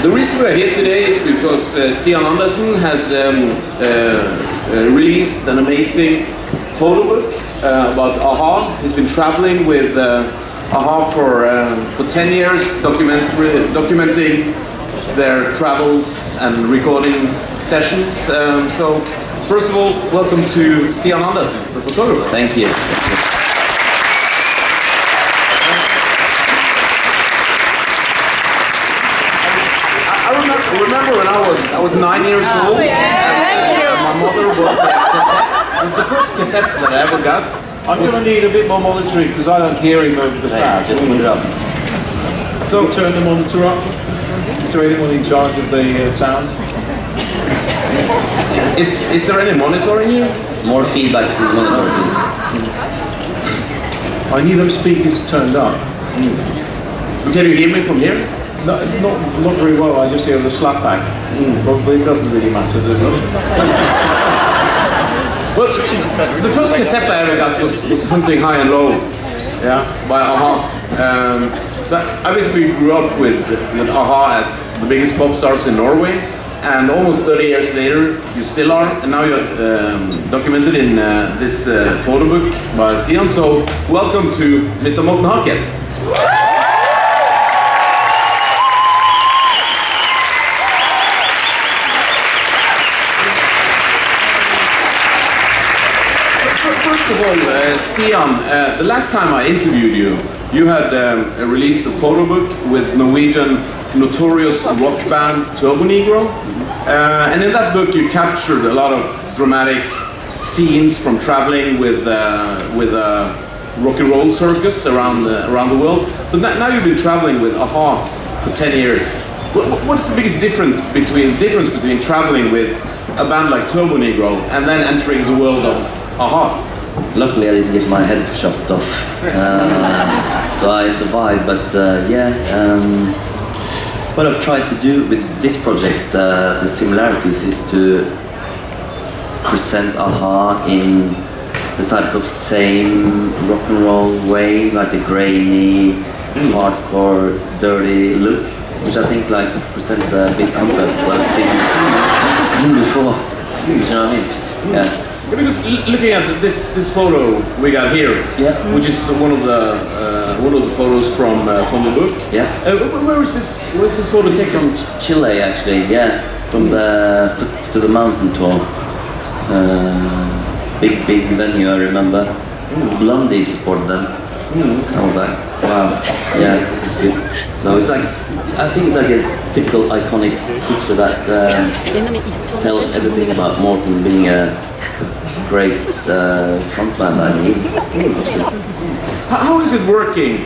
The reason we're here today is because Stian Andersen has released an amazing photo book about AHA. He's been traveling with AHA for 10 years, documenting their travels and recording sessions. So, first of all, welcome to Stian Andersen, the photographer. Thank you. I remember when I was 9 years old, and my mother bought me a cassette. It was the first cassette that I ever got. I'm going to need a bit more monitoring because I don't hear him over the crowd. Just put it up. So turn the monitor up. Is there anyone in charge of the sound? Is there any monitor in here? More feedback to the monitor, please. I need those speakers turned up. Can you hear me from here? No, not very well. I just hear the slapback. But it doesn't really matter, does it? Well, the first cassette I ever got was Hunting High and Low, by AHA. So I basically grew up with AHA as the biggest pop stars in Norway, and almost 30 years later, you still are, and now you're documented in this photo book by Stian. So welcome to Mr. Morten Harket. First of all, Stian, the last time I interviewed you, you had released a photo book with Norwegian notorious rock band Turbo Negro, and in that book you captured a lot of dramatic scenes from traveling with a rock and roll circus around the world. But now you've been traveling with AHA for 10 years. What's the biggest difference between traveling with a band like Turbo Negro and then entering the world of AHA? Luckily I didn't get my head chopped off, so I survived, but what I've tried to do with this project, the similarities, is to present AHA in the type of same rock and roll way, like the grainy, hardcore, dirty look, which I think like presents a big contrast to what I've seen before. Do you know what I mean? Yeah. Because looking at this photo we got here, which is one of the photos from the book. Yeah. Where is this photo taken from? Chile, actually. Yeah, from the to the mountain tour. Big venue, I remember. Blondie supported them. I was like, wow, yeah, this is good. So it's like, I think it's like a typical iconic picture that tells everything about Morten being a great frontman that he is. How is it working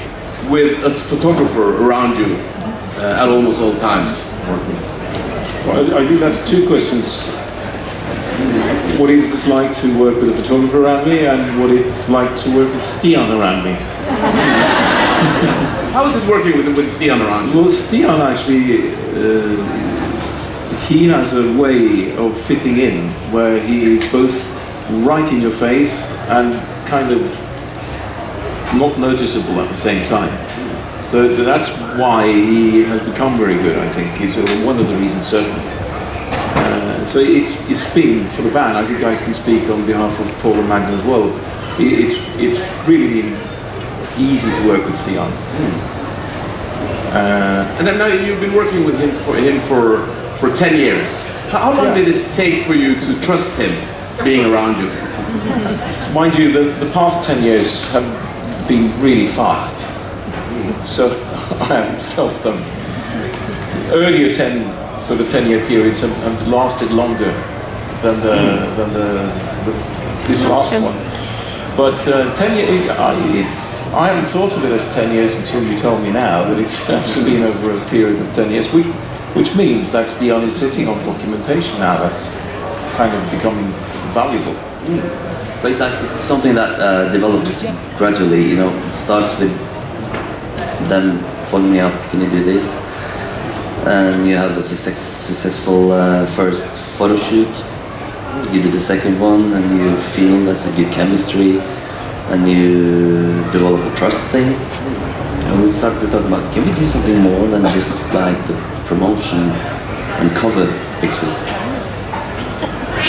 with a photographer around you at almost all times? Well, I think that's two questions. What is it like to work with a photographer around me, and what it's like to work with Stian around me? How is it working with Stian around you? Well, Stian actually, he has a way of fitting in where he is both right in your face and kind of not noticeable at the same time. So that's why he has become very good, I think. It's one of the reasons, certainly. So it's been, for the band, I think I can speak on behalf of Paul and Magna as well, it's really been easy to work with Stian. And then now you've been working with him for 10 years. How long did it take for you to trust him being around you? Mind you, the past 10 years have been really fast. So I haven't felt them. Earlier 10-year periods have lasted longer than this last one. But 10 years, I haven't thought of it as 10 years until you tell me now that it's actually been over a period of 10 years, which means that Stian is sitting on documentation now that's kind of becoming valuable. But it's something that develops gradually, you know. It starts with them phoning me up, can you do this? And you have a successful first photo shoot. You do the second one and you feel there's a good chemistry and you develop a trust thing. And we started to talk about, can we do something more than just like the promotion and cover pictures.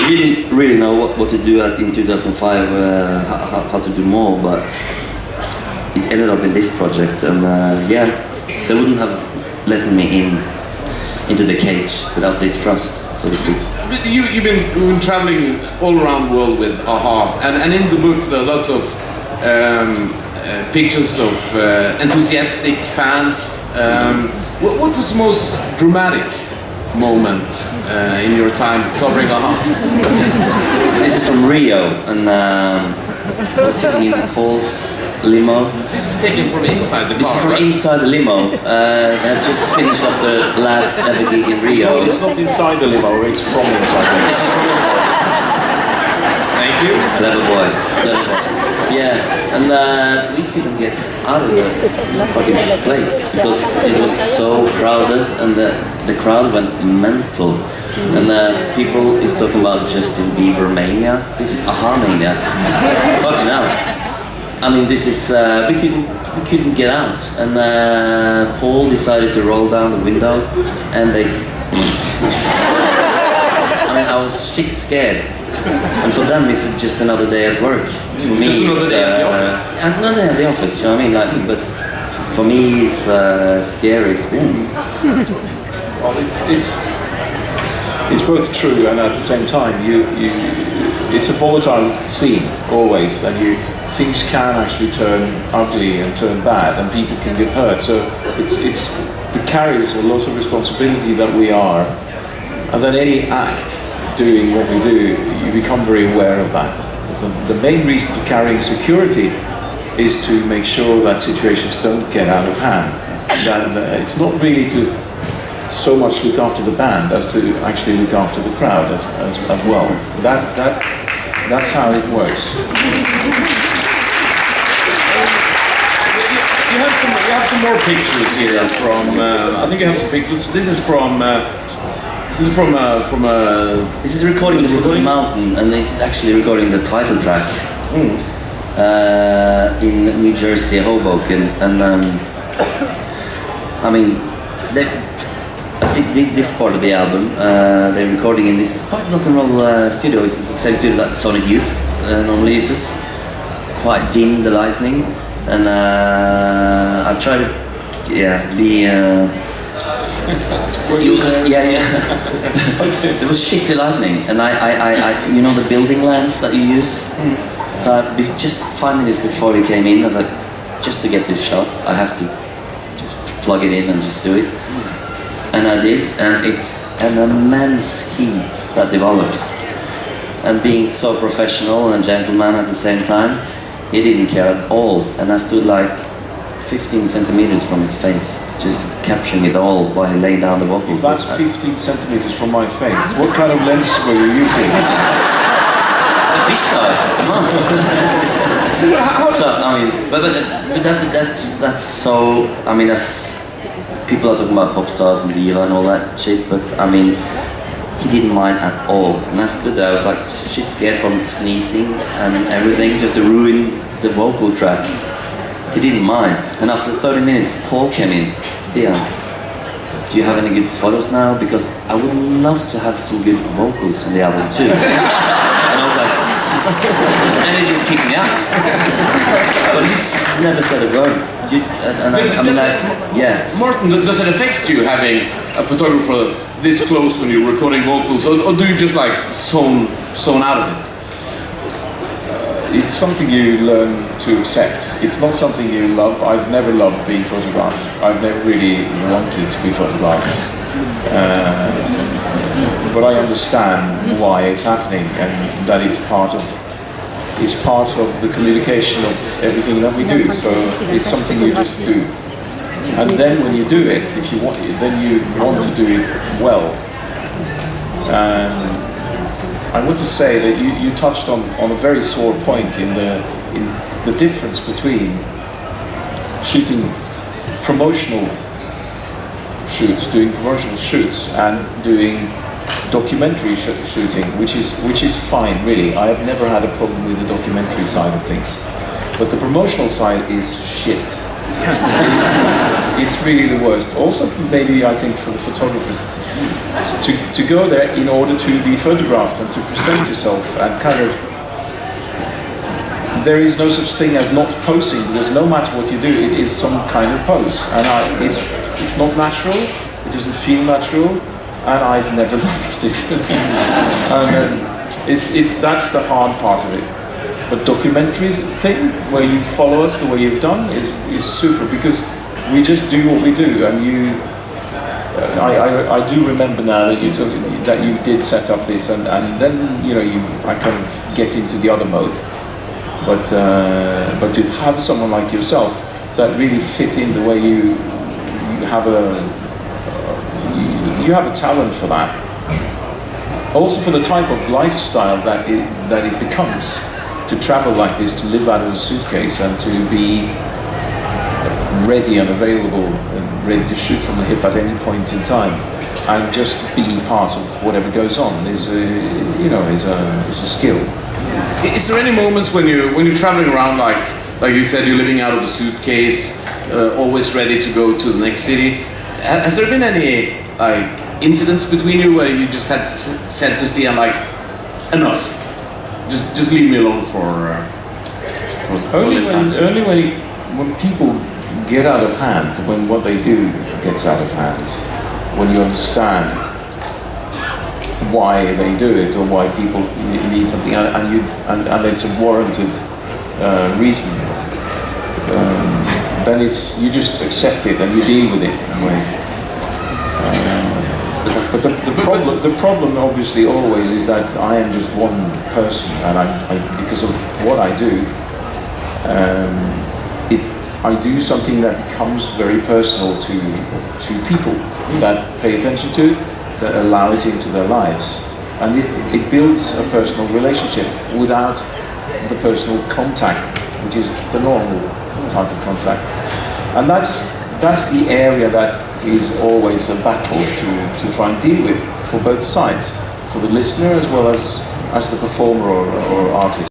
We didn't really know what to do in 2005, how to do more, but it ended up in this project, and yeah, they wouldn't have let me into the cage without this trust, so to speak. You've been traveling all around the world with AHA, and in the book there are lots of pictures of enthusiastic fans. What was the most dramatic moment in your time covering AHA? This is from Rio, and I was sitting in Paul's limo. This is taken from inside the car. This is from right? inside the limo. They had just finished up the last ever gig in Rio. It's not inside the limo, it's from inside the limo. This is from inside. Thank you. Clever boy. Clever boy. Yeah, and we couldn't get out of the fucking place because it was so crowded, and the crowd went mental. And people is talking about Justin Bieber mania. This is AHA mania. Fucking hell. I mean, this is we couldn't get out, and Paul decided to roll down the window, and they. I mean, I was shit scared. And for them, it's just another day at work. For me, just another day at the office. Another day at the office. You know what I mean? Like, but for me, it's a scary experience. Well, it's both true, and at the same time, it's a volatile scene always, and things can actually turn ugly and turn bad, and people can get hurt. So it carries a lot of responsibility that we are, and then any act doing what we do, you become very aware of that. The main reason for carrying security is to make sure that situations don't get out of hand. That it's not really to so much look after the band as to actually look after the crowd as well. That's how it works. You have some more pictures here from. I think you have some pictures. This is from This is recording the Forbidden Mountain, and this is actually recording the title track in New Jersey, Hoboken, and I mean, this part of the album, they're recording in this quite rock and roll studio. It's the same studio that Sonic Youth normally uses. Quite dim the lighting, and I try to be. There was shitty lightning, and I you know the building lamps that you use. So just 5 minutes before we came in, I was like, just to get this shot, I have to just plug it in and just do it. And I did, and it's an immense heat that develops. And being so professional and gentleman at the same time, he didn't care at all. And I stood like 15 centimeters from his face, just capturing it all while he laid down the vocals. If that's 15 centimeters from my face, what kind of lens were you using? It's a fisheye, come on. So, I mean, but that's so, I mean, that's, people are talking about pop stars and diva and all that shit, but I mean, he didn't mind at all. And I stood there, I was like shit scared from sneezing and everything, just to ruin the vocal track. He didn't mind. And after 30 minutes, Paul came in. Stian, do you have any good photos now? Because I would love to have some good vocals on the album too. And I was like, and he just kicked me out. But he just never said a word. Morten, does it affect you having a photographer this close when you're recording vocals, or do you just like zone out of it? It's something you learn to accept. It's not something you love. I've never loved being photographed. I've never really wanted to be photographed. But I understand why it's happening, and that it's part of the communication of everything that we do. So it's something you just do. And then when you do it, if you want, then you want to do it well. I want to say that you touched on a very sore point in the difference between shooting promotional shoots, doing promotional shoots, and doing documentary shooting, which is fine, really. I have never had a problem with the documentary side of things, but the promotional side is shit. It's really the worst. Also, maybe I think for the photographers, to go there in order to be photographed and to present yourself and kind of, there is no such thing as not posing, because no matter what you do, it is some kind of pose. And it's not natural, it doesn't feel natural, and I've never liked it. And that's the hard part of it. But documentaries thing, where you follow us the way you've done, is super, because we just do what we do. And I do remember now that you did set up this, and then I kind of get into the other mode. But to have someone like yourself that really fit in the way you have a talent for that. Also for the type of lifestyle that it becomes, to travel like this, to live out of a suitcase, and to be ready and available and ready to shoot from the hip at any point in time, and just be part of whatever goes on is a skill. Is there any moments when you're traveling around, like you said, you're living out of a suitcase, always ready to go to the next city? Has there been any incidents between you where you just had said to Stian, like, enough, just leave me alone for only when people get out of hand, when what they do gets out of hand, when you understand why they do it, or why people need something, and it's a warranted reason, then you just accept it and you deal with it. But the problem obviously always is that I am just one person, and because of what I do, I do something that becomes very personal to people that pay attention to it, that allow it into their lives, and it builds a personal relationship without the personal contact, which is the normal type of contact. And that's the area that is always a battle to try and deal with for both sides, for the listener as well as the performer or artist.